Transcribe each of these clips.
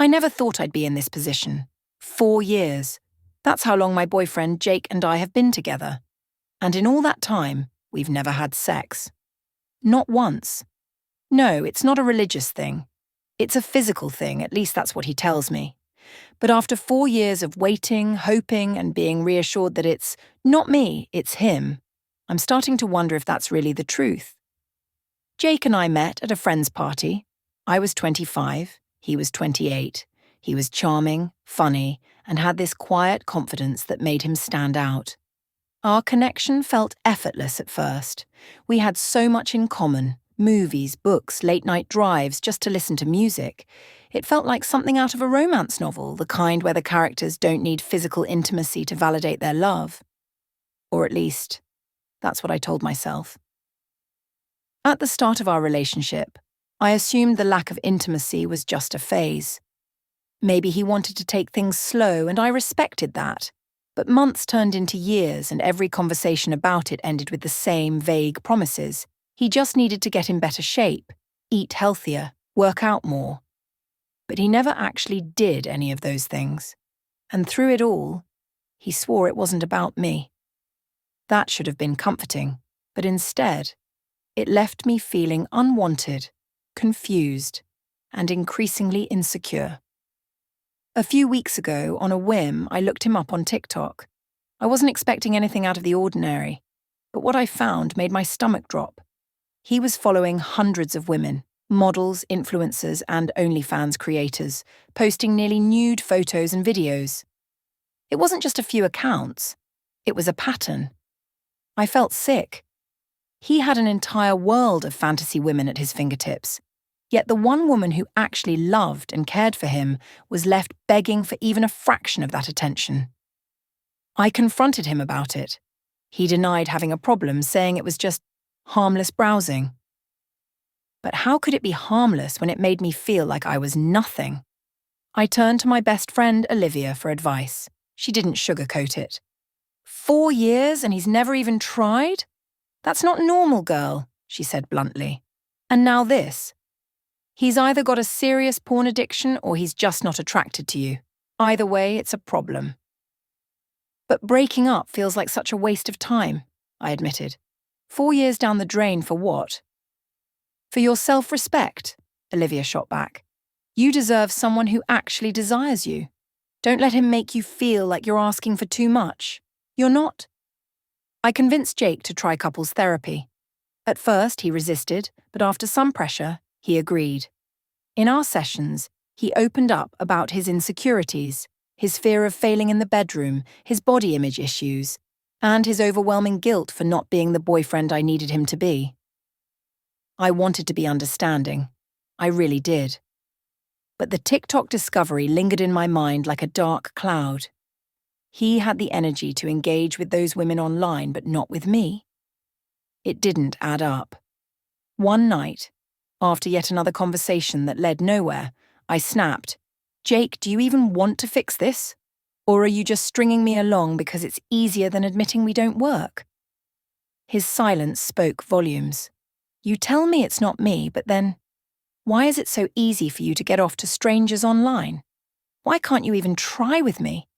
I never thought I'd be in this position. 4 years. That's how long my boyfriend Jake and I have been together. And in all that time, we've never had sex. Not once. No, it's not a religious thing. It's a physical thing, at least that's what he tells me. But after 4 years of waiting, hoping, and being reassured that it's not me, it's him, I'm starting to wonder if that's really the truth. Jake and I met at a friend's party. I was 25, he was 28. He was charming, funny, and had this quiet confidence that made him stand out. Our connection felt effortless at first. We had so much in common: movies, books, late-night drives, just to listen to music. It felt like something out of a romance novel, the kind where the characters don't need physical intimacy to validate their love. Or at least, that's what I told myself. At the start of our relationship, I assumed the lack of intimacy was just a phase. Maybe he wanted to take things slow, and I respected that. But months turned into years, and every conversation about it ended with the same vague promises. He just needed to get in better shape, eat healthier, work out more. But he never actually did any of those things. And through it all, he swore it wasn't about me. That should have been comforting, but instead, it left me feeling unwanted, confused, and increasingly insecure. A few weeks ago, on a whim, I looked him up on TikTok. I wasn't expecting anything out of the ordinary, but what I found made my stomach drop. He was following hundreds of women, models, influencers, and OnlyFans creators, posting nearly nude photos and videos. It wasn't just a few accounts. It was a pattern. I felt sick. He had an entire world of fantasy women at his fingertips. Yet the one woman who actually loved and cared for him was left begging for even a fraction of that attention. I confronted him about it. He denied having a problem, saying it was just harmless browsing. But how could it be harmless when it made me feel like I was nothing? I turned to my best friend, Olivia, for advice. She didn't sugarcoat it. 4 years and he's never even tried? That's not normal, girl, she said bluntly. And now this. He's either got a serious porn addiction or he's just not attracted to you. Either way, it's a problem. But breaking up feels like such a waste of time, I admitted. 4 years down the drain for what? For your self-respect, Olivia shot back. You deserve someone who actually desires you. Don't let him make you feel like you're asking for too much. You're not. I convinced Jake to try couples therapy. At first, he resisted, but after some pressure, he agreed. In our sessions, he opened up about his insecurities, his fear of failing in the bedroom, his body image issues, and his overwhelming guilt for not being the boyfriend I needed him to be. I wanted to be understanding. I really did. But the TikTok discovery lingered in my mind like a dark cloud. He had the energy to engage with those women online, but not with me. It didn't add up. One night, after yet another conversation that led nowhere, I snapped, "Jake, do you even want to fix this? Or are you just stringing me along because it's easier than admitting we don't work?" His silence spoke volumes. You tell me it's not me, but then, why is it so easy for you to get off to strangers online? Why can't you even try with me?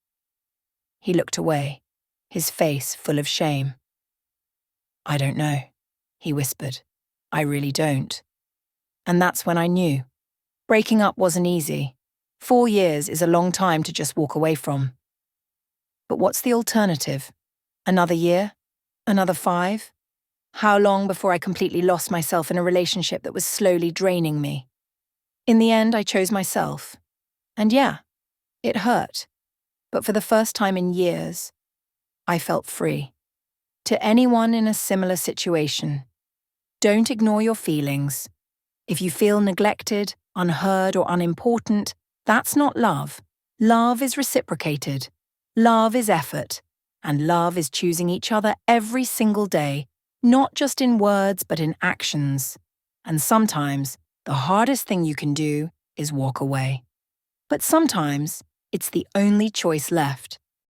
He looked away, his face full of shame. I don't know, he whispered. I really don't. And that's when I knew. Breaking up wasn't easy. 4 years is a long time to just walk away from. But what's the alternative? Another year? Another 5? How long before I completely lost myself in a relationship that was slowly draining me? In the end, I chose myself. And yeah, it hurt. But for the first time in years, I felt free. To anyone in a similar situation, don't ignore your feelings. If you feel neglected, unheard, or unimportant, that's not love. Love is reciprocated. Love is effort. And love is choosing each other every single day, not just in words, but in actions. And sometimes, the hardest thing you can do is walk away. But sometimes, it's the only choice left.